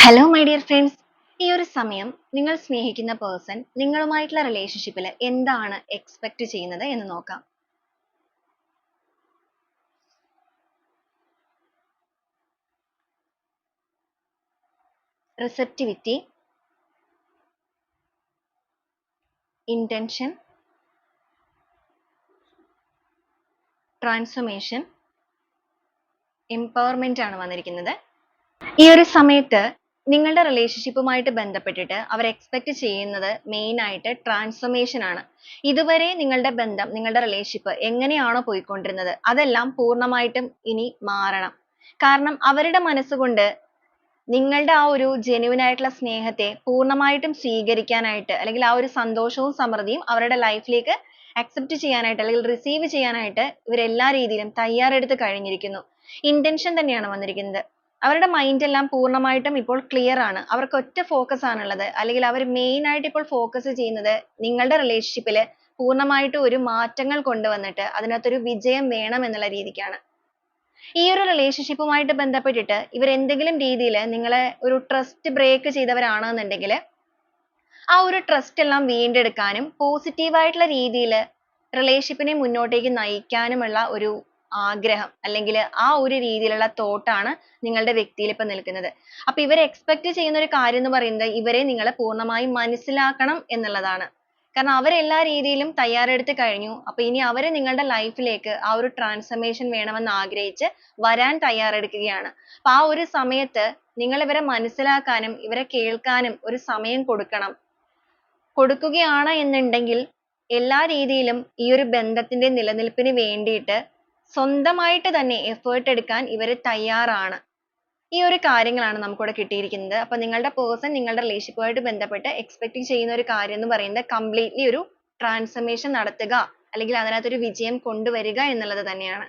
Hello my dear friends. ഈ ഒരു സമയം നിങ്ങൾ സ്നേഹിക്കുന്ന പേഴ്സൺ നിങ്ങളുമായിട്ടുള്ള റിലേഷൻഷിപ്പിൽ എന്താണ് എക്സ്പെക്ട് ചെയ്യുന്നത് എന്ന് നോക്കാം. റിസെപ്റ്റിവിറ്റി, ഇന്റൻഷൻ, ട്രാൻസ്ഫോർമേഷൻ, എംപവർമെന്റ് ആണ് വന്നിരിക്കുന്നത്. ഈ ഒരു സമയത്ത് നിങ്ങളുടെ റിലേഷൻഷിപ്പുമായിട്ട് ബന്ധപ്പെട്ടിട്ട് അവർ എക്സ്പെക്ട് ചെയ്യുന്നത് മെയിൻ ആയിട്ട് ട്രാൻസ്ഫോർമേഷൻ ആണ്. ഇതുവരെ നിങ്ങളുടെ ബന്ധം, നിങ്ങളുടെ റിലേഷൻഷിപ്പ് എങ്ങനെയാണോ പോയിക്കൊണ്ടിരുന്നത് അതെല്ലാം പൂർണ്ണമായിട്ടും ഇനി മാറണം. കാരണം അവരുടെ മനസ്സുകൊണ്ട് നിങ്ങളുടെ ആ ഒരു ജെന്യുവൻ ആയിട്ടുള്ള സ്നേഹത്തെ പൂർണ്ണമായിട്ടും സ്വീകരിക്കാനായിട്ട്, അല്ലെങ്കിൽ ആ ഒരു സന്തോഷവും സമൃദ്ധിയും അവരുടെ ലൈഫിലേക്ക് അക്സെപ്റ്റ് ചെയ്യാനായിട്ട് അല്ലെങ്കിൽ റിസീവ് ചെയ്യാനായിട്ട് ഇവർ എല്ലാ രീതിയിലും തയ്യാറെടുത്ത് കഴിഞ്ഞിരിക്കുന്നു. ഇന്റൻഷൻ തന്നെയാണ് വന്നിരിക്കുന്നത്. അവരുടെ മൈൻഡ് എല്ലാം പൂർണ്ണമായിട്ടും ഇപ്പോൾ ക്ലിയർ ആണ്. അവർക്ക് ഒറ്റ ഫോക്കസ് ആണുള്ളത്, അല്ലെങ്കിൽ അവർ മെയിൻ ആയിട്ട് ഇപ്പോൾ ഫോക്കസ് ചെയ്യുന്നത് നിങ്ങളുടെ റിലേഷൻഷിപ്പിൽ പൂർണ്ണമായിട്ടും ഒരു മാറ്റങ്ങൾ കൊണ്ടുവന്നിട്ട് അതിനകത്തൊരു വിജയം വേണം എന്നുള്ള രീതിക്കാണ്. ഈ ഒരു റിലേഷൻഷിപ്പുമായിട്ട് ബന്ധപ്പെട്ടിട്ട് ഇവർ എന്തെങ്കിലും രീതിയിൽ നിങ്ങളെ ഒരു ട്രസ്റ്റ് ബ്രേക്ക് ചെയ്തവരാണെന്നുണ്ടെങ്കിൽ ആ ഒരു ട്രസ്റ്റ് എല്ലാം വീണ്ടെടുക്കാനും പോസിറ്റീവ് ആയിട്ടുള്ള രീതിയിൽ റിലേഷൻഷിപ്പിനെ മുന്നോട്ടേക്ക് നയിക്കാനുമുള്ള ഒരു ആഗ്രഹം, അല്ലെങ്കിൽ ആ ഒരു രീതിയിലുള്ള തോട്ടാണ് നിങ്ങളുടെ വ്യക്തിയിൽ ഇപ്പൊ നിൽക്കുന്നത്. അപ്പൊ ഇവർ എക്സ്പെക്ട് ചെയ്യുന്ന ഒരു കാര്യം എന്ന് പറയുന്നത് ഇവരെ നിങ്ങൾ പൂർണ്ണമായും മനസ്സിലാക്കണം എന്നുള്ളതാണ്. കാരണം അവർ എല്ലാ രീതിയിലും തയ്യാറെടുത്ത് കഴിഞ്ഞു. അപ്പൊ ഇനി അവർ നിങ്ങളുടെ ലൈഫിലേക്ക് ആ ഒരു ട്രാൻസ്ഫർമേഷൻ വേണമെന്ന് ആഗ്രഹിച്ച് വരാൻ തയ്യാറെടുക്കുകയാണ്. അപ്പൊ ആ ഒരു സമയത്ത് നിങ്ങൾ ഇവരെ മനസ്സിലാക്കാനും ഇവരെ കേൾക്കാനും ഒരു സമയം കൊടുക്കണം. കൊടുക്കുകയാണ് എന്നുണ്ടെങ്കിൽ എല്ലാ രീതിയിലും ഈ ഒരു ബന്ധത്തിന്റെ നിലനിൽപ്പിന് വേണ്ടിയിട്ട് സ്വന്തമായിട്ട് തന്നെ എഫേർട്ട് എടുക്കാൻ ഇവർ തയ്യാറാണ്. ഈ ഒരു കാര്യങ്ങളാണ് നമുക്കിവിടെ കിട്ടിയിരിക്കുന്നത്. അപ്പൊ നിങ്ങളുടെ പേഴ്സൺ നിങ്ങളുടെ റിലേഷൻഷിപ്പുമായിട്ട് ബന്ധപ്പെട്ട് എക്സ്പെക്ട് ചെയ്യുന്ന ഒരു കാര്യം എന്ന് പറയുന്നത് കംപ്ലീറ്റ്ലി ഒരു ട്രാൻസ്ഫർമേഷൻ നടത്തുക, അല്ലെങ്കിൽ അതിനകത്തൊരു വിജയം കൊണ്ടുവരിക എന്നുള്ളത് തന്നെയാണ്.